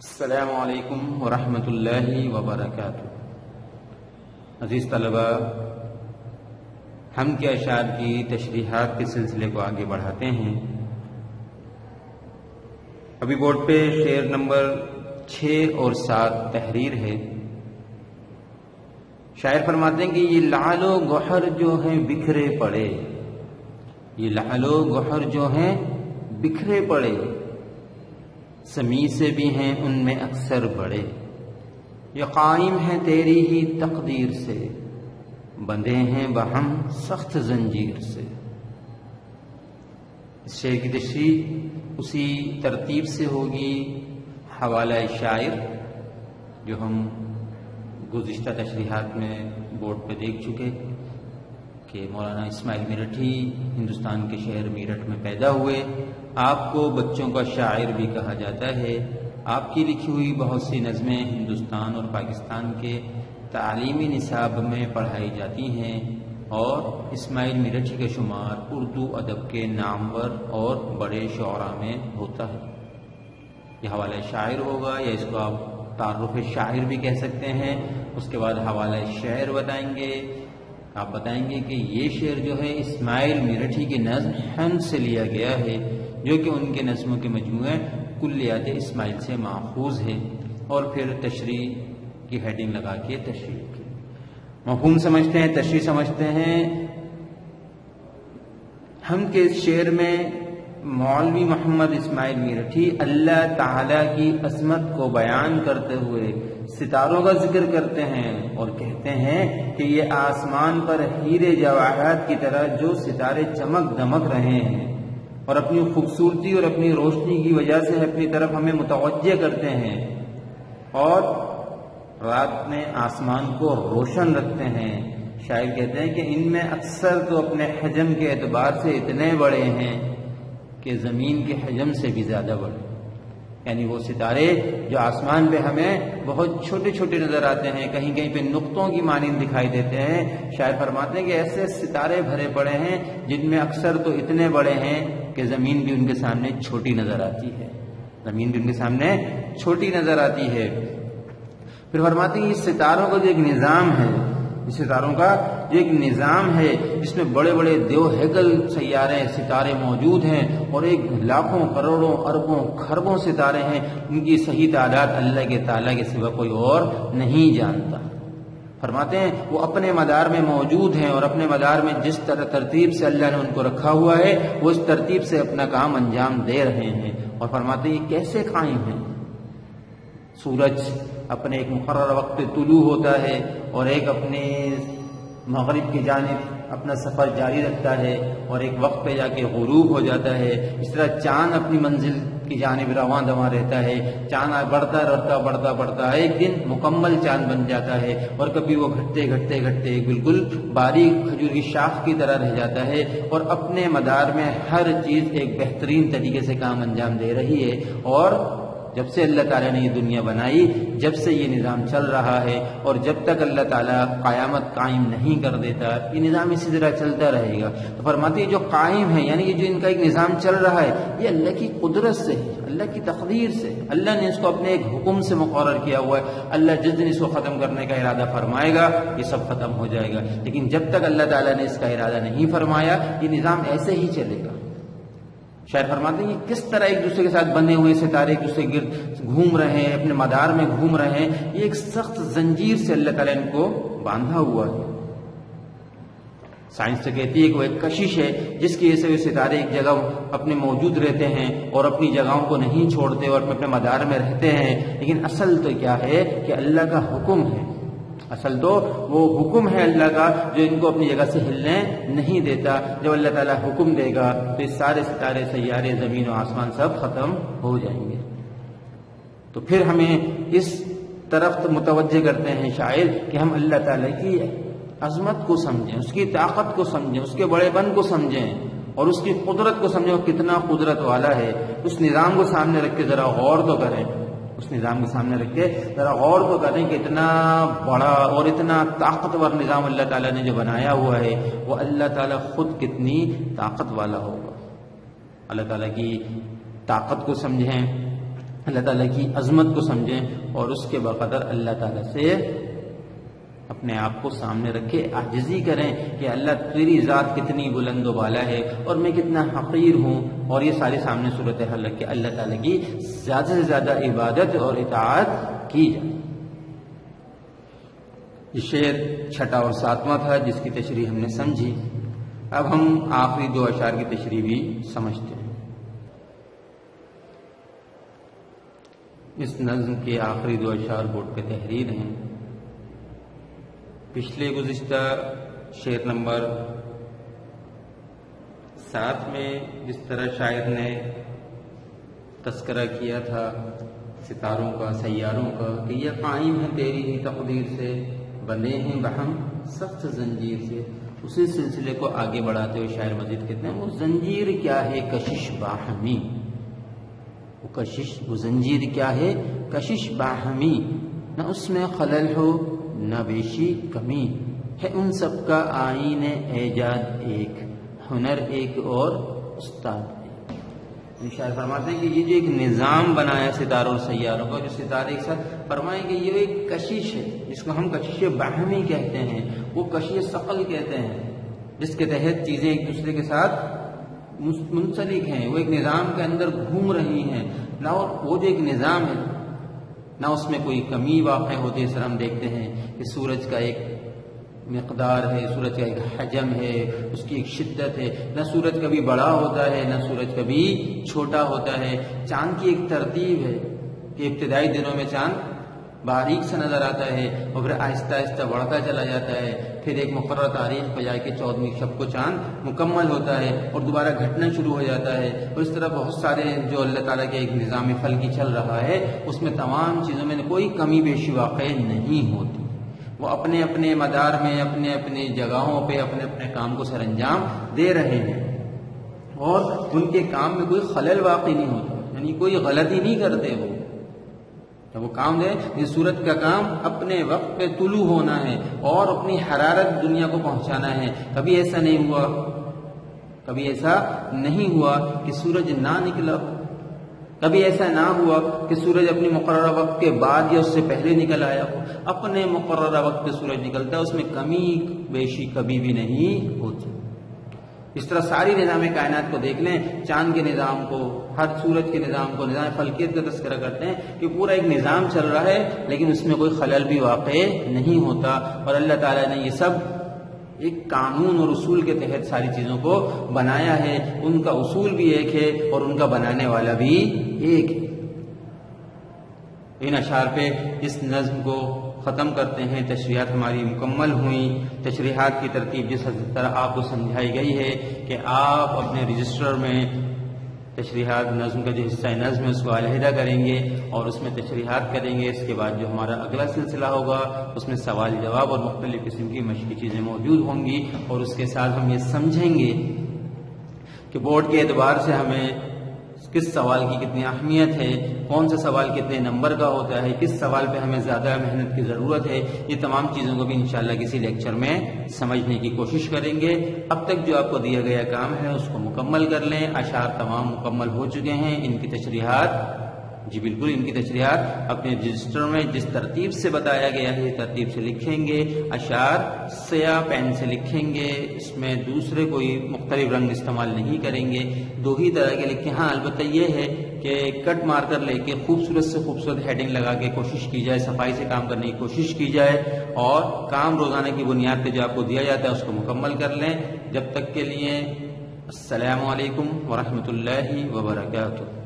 السلام علیکم ورحمۃ اللہ وبرکاتہ۔ عزیز طلبہ، ہم کے اشعار کی تشریحات کے سلسلے کو آگے بڑھاتے ہیں۔ ابھی بورڈ پہ شعر نمبر 6 اور 7 تحریر ہے۔ شاعر فرماتے ہیں کہ یہ لعل و گوہر جو ہیں بکھرے پڑے، یہ لعل و گوہر جو ہیں بکھرے پڑے، سمی سے بھی ہیں ان میں اکثر بڑے، یہ قائم ہیں تیری ہی تقدیر سے، بندھے ہیں بہم سخت زنجیر سے۔ اس شعر کی تشریح اسی ترتیب سے ہوگی، حوالہ شاعر جو ہم گزشتہ تشریحات میں بورڈ پہ دیکھ چکے کہ مولانا اسماعیل میرٹھی ہندوستان کے شہر میرٹھ میں پیدا ہوئے۔ آپ کو بچوں کا شاعر بھی کہا جاتا ہے۔ آپ کی لکھی ہوئی بہت سی نظمیں ہندوستان اور پاکستان کے تعلیمی نصاب میں پڑھائی جاتی ہیں، اور اسماعیل میرٹھی کا شمار اردو ادب کے نامور اور بڑے شعراء میں ہوتا ہے۔ یہ حوالہ شاعر ہوگا، یا اس کو آپ تعارف شاعر بھی کہہ سکتے ہیں۔ اس کے بعد حوالہ شعر بتائیں گے، آپ بتائیں گے کہ یہ شعر جو ہے اسماعیل میرٹھی کی نظم حمد سے لیا گیا ہے، جو کہ ان کے نظموں کے مجموعے کلیات اسماعیل سے ماخوذ ہے، اور پھر تشریح کی ہیڈنگ لگا کے تشریح کی۔ مفہوم سمجھتے ہیں، تشریح سمجھتے ہیں۔ ہم کے شعر میں مولوی محمد اسماعیل میرٹھی اللہ تعالی کی عظمت کو بیان کرتے ہوئے ستاروں کا ذکر کرتے ہیں، اور کہتے ہیں کہ یہ آسمان پر ہیرے جواہرات کی طرح جو ستارے چمک دمک رہے ہیں، اور اپنی خوبصورتی اور اپنی روشنی کی وجہ سے اپنی طرف ہمیں متوجہ کرتے ہیں، اور رات میں آسمان کو روشن رکھتے ہیں۔ شاعر کہتے ہیں کہ ان میں اکثر تو اپنے حجم کے اعتبار سے اتنے بڑے ہیں کہ زمین کے حجم سے بھی زیادہ بڑے، یعنی وہ ستارے جو آسمان پہ ہمیں بہت چھوٹے چھوٹے نظر آتے ہیں، کہیں کہیں پہ نقطوں کی مانند دکھائی دیتے ہیں، شاعر فرماتے ہیں کہ ایسے ستارے بھرے پڑے ہیں جن میں اکثر تو اتنے بڑے ہیں کہ زمین بھی ان کے سامنے چھوٹی نظر آتی ہے، زمین بھی ان کے سامنے چھوٹی نظر آتی ہے۔ پھر فرماتے ہیں اس ستاروں کا جو ایک نظام ہے، اس ستاروں کا جو ایک نظام ہے جس میں بڑے بڑے دیو ہیکل سیارے ستارے موجود ہیں، اور ایک لاکھوں کروڑوں اربوں خربوں ستارے ہیں، ان کی صحیح تعداد اللہ کے تعالیٰ کے سوا کوئی اور نہیں جانتا۔ فرماتے ہیں وہ اپنے مدار میں موجود ہیں، اور اپنے مدار میں جس طرح ترتیب سے اللہ نے ان کو رکھا ہوا ہے وہ اس ترتیب سے اپنا کام انجام دے رہے ہیں۔ اور فرماتے ہیں یہ کیسے قائم ہیں؟ سورج اپنے ایک مقررہ وقت پہ طلوع ہوتا ہے، اور ایک اپنے مغرب کی جانب اپنا سفر جاری رکھتا ہے، اور ایک وقت پہ جا کے غروب ہو جاتا ہے۔ اس طرح چاند اپنی منزل کی جانب رواں دواں رہتا ہے، چاند بڑھتا ایک دن مکمل چاند بن جاتا ہے، اور کبھی وہ گھٹتے بالکل باریک کھجور کی شاخ کی طرح رہ جاتا ہے، اور اپنے مدار میں ہر چیز ایک بہترین طریقے سے کام انجام دے رہی ہے۔ اور جب سے اللہ تعالیٰ نے یہ دنیا بنائی، جب سے یہ نظام چل رہا ہے، اور جب تک اللہ تعالیٰ قیامت قائم نہیں کر دیتا یہ نظام اسی طرح چلتا رہے گا۔ تو فرماتے ہیں جو قائم ہے، یعنی یہ جو ان کا ایک نظام چل رہا ہے، یہ اللہ کی قدرت سے ہے، اللہ کی تقدیر سے۔ اللہ نے اس کو اپنے ایک حکم سے مقرر کیا ہوا ہے۔ اللہ جس دن اس کو ختم کرنے کا ارادہ فرمائے گا یہ سب ختم ہو جائے گا، لیکن جب تک اللہ تعالیٰ نے اس کا ارادہ نہیں فرمایا یہ نظام ایسے ہی چلے گا۔ شاعر فرماتے ہیں کہ کس طرح ایک دوسرے کے ساتھ بندھے ہوئے ستارے ایک دوسرے کے گرد گھوم رہے ہیں، اپنے مدار میں گھوم رہے ہیں، یہ ایک سخت زنجیر سے اللہ تعالیٰ ان کو باندھا ہوا ہے۔ سائنس سے کہتی ہے کہ وہ ایک کشش ہے جس کی وجہ سے وہ ستارے ایک جگہ اپنے موجود رہتے ہیں اور اپنی جگہوں کو نہیں چھوڑتے اور اپنے مدار میں رہتے ہیں، لیکن اصل تو کیا ہے کہ اللہ کا حکم ہے، اصل تو وہ حکم ہے اللہ کا جو ان کو اپنی جگہ سے ہلنے نہیں دیتا۔ جب اللہ تعالیٰ حکم دے گا تو یہ سارے ستارے سیارے زمین و آسمان سب ختم ہو جائیں گے۔ تو پھر ہمیں اس طرف متوجہ کرتے ہیں شاعر کہ ہم اللہ تعالیٰ کی عظمت کو سمجھیں، اس کی طاقت کو سمجھیں، اس کے بڑے پن کو سمجھیں، اور اس کی قدرت کو سمجھیں، وہ کتنا قدرت والا ہے۔ اس نظام کو سامنے رکھ کے ذرا غور تو کریں، اس نظام کے سامنے رکھ کے ذرا غور تو کریں کہ اتنا بڑا اور اتنا طاقتور نظام اللہ تعالیٰ نے جو بنایا ہوا ہے، وہ اللہ تعالیٰ خود کتنی طاقت والا ہوگا۔ اللہ تعالیٰ کی طاقت کو سمجھیں، اللہ تعالیٰ کی عظمت کو سمجھیں اور اس کے بقدر اللہ تعالیٰ سے اپنے آپ کو سامنے رکھے، عاجزی کریں کہ اللہ تیری ذات کتنی بلند و بالا ہے اور میں کتنا حقیر ہوں، اور یہ سارے سامنے صورتحال رکھ کے اللہ تعالیٰ کی زیادہ سے زیادہ عبادت اور اطاعت کی جائے۔ یہ شعر چھٹا اور ساتواں تھا جس کی تشریح ہم نے سمجھی۔ اب ہم آخری دو اشعار کی تشریح بھی سمجھتے ہیں۔ اس نظم کے آخری دو اشعار بورڈ پہ تحریر ہیں۔ پچھلے گزشتہ شعر نمبر 7 میں جس طرح شاعر نے تذکرہ کیا تھا ستاروں کا، سیاروں کا، کہ یہ قائم ہے تیری ہی تقدیر سے، بندے ہیں بہم سخت زنجیر سے، اسی سلسلے کو آگے بڑھاتے ہوئے شاعر مزید کہتے ہیں وہ زنجیر کیا ہے کشش باہمی، وہ زنجیر کیا ہے کشش باہمی، نہ اس میں خلل ہو نہ بیشی کمی، ہے ان سب کا آئین ایجاد ایک، ہنر ایک اور استاد ایک۔ شاعر فرماتے ہیں کہ یہ جو ایک نظام بنایا ستاروں اور سیاروں کا، جو ستارے ایک ساتھ، فرمائیں کہ یہ ایک کشش ہے جس کو ہم کشش باہمی کہتے ہیں، وہ کشش ثقل کہتے ہیں، جس کے تحت چیزیں ایک دوسرے کے ساتھ منسلک ہیں، وہ ایک نظام کے اندر گھوم رہی ہیں، نہ وہ جو ایک نظام ہے نہ اس میں کوئی کمی واقع ہوتی ہے۔ اس طرح ہم دیکھتے ہیں کہ سورج کا ایک مقدار ہے، سورج کا ایک حجم ہے، اس کی ایک شدت ہے، نہ سورج کبھی بڑا ہوتا ہے نہ سورج کبھی چھوٹا ہوتا ہے۔ چاند کی ایک ترتیب ہے کہ ابتدائی دنوں میں چاند باریک سے نظر آتا ہے اور پھر آہستہ آہستہ بڑھتا چلا جاتا ہے، پھر ایک مقررہ تاریخ پہ جا کے 14ویں شب کو چاند مکمل ہوتا ہے اور دوبارہ گھٹنا شروع ہو جاتا ہے، اور اس طرح بہت سارے جو اللہ تعالیٰ کے ایک نظام فلکی چل رہا ہے اس میں تمام چیزوں میں کوئی کمی بیشی واقع نہیں ہوتی، وہ اپنے اپنے مدار میں اپنے اپنے جگہوں پہ اپنے اپنے کام کو سر انجام دے رہے ہیں، اور ان کے کام میں کوئی خلل واقع نہیں ہوتا، یعنی کوئی غلطی نہیں کرتے وہ وہ کام ہے۔ یہ سورج کا کام اپنے وقت پہ طلوع ہونا ہے اور اپنی حرارت دنیا کو پہنچانا ہے۔ کبھی ایسا نہیں ہوا کہ سورج نہ نکلا، کبھی ایسا نہ ہوا کہ سورج اپنے مقررہ وقت کے بعد یا اس سے پہلے نکل آیا ہو، اپنے مقررہ وقت پہ سورج نکلتا ہے، اس میں کمی بیشی کبھی بھی نہیں ہوتی۔ اس طرح ساری نظام کائنات کو دیکھ لیں، چاند کے نظام کو، ہر سورج کے نظام کو، نظام فلکیت کا تذکرہ کرتے ہیں کہ پورا ایک نظام چل رہا ہے لیکن اس میں کوئی خلل بھی واقع نہیں ہوتا، اور اللہ تعالیٰ نے یہ سب ایک قانون اور اصول کے تحت ساری چیزوں کو بنایا ہے، ان کا اصول بھی ایک ہے اور ان کا بنانے والا بھی ایک ہے۔ ان اشعار پہ اس نظم کو ختم کرتے ہیں۔ تشریحات ہماری مکمل ہوئیں، تشریحات کی ترتیب جس طرح آپ کو سمجھائی گئی ہے کہ آپ اپنے رجسٹر میں تشریحات نظم کا جو حصہ نظم ہے اس کو علیحدہ کریں گے اور اس میں تشریحات کریں گے۔ اس کے بعد جو ہمارا اگلا سلسلہ ہوگا اس میں سوال جواب اور مختلف قسم کی مشقی چیزیں موجود ہوں گی، اور اس کے ساتھ ہم یہ سمجھیں گے کہ بورڈ کے اعتبار سے ہمیں کس سوال کی کتنی اہمیت ہے، کون سا سوال کتنے نمبر کا ہوتا ہے، کس سوال پہ ہمیں زیادہ محنت کی ضرورت ہے، یہ تمام چیزوں کو بھی انشاءاللہ کسی لیکچر میں سمجھنے کی کوشش کریں گے۔ اب تک جو آپ کو دیا گیا کام ہے اس کو مکمل کر لیں۔ اشعار تمام مکمل ہو چکے ہیں، ان کی تشریحات جی بالکل ان کی تشریحات اپنے رجسٹر میں جس ترتیب سے بتایا گیا ہے ترتیب سے لکھیں گے۔ اشعار سیاہ پین سے لکھیں گے، اس میں دوسرے کوئی مختلف رنگ استعمال نہیں کریں گے، دو ہی طرح کے لکھیں۔ ہاں البتہ یہ ہے کہ کٹ مار کر لے کے خوبصورت سے خوبصورت ہیڈنگ لگا کے کوشش کی جائے، صفائی سے کام کرنے کی کوشش کی جائے، اور کام روزانہ کی بنیاد پہ جو آپ کو دیا جاتا ہے اس کو مکمل کر لیں۔ جب تک کے لیے السلام علیکم ورحمۃ اللہ وبرکاتہ۔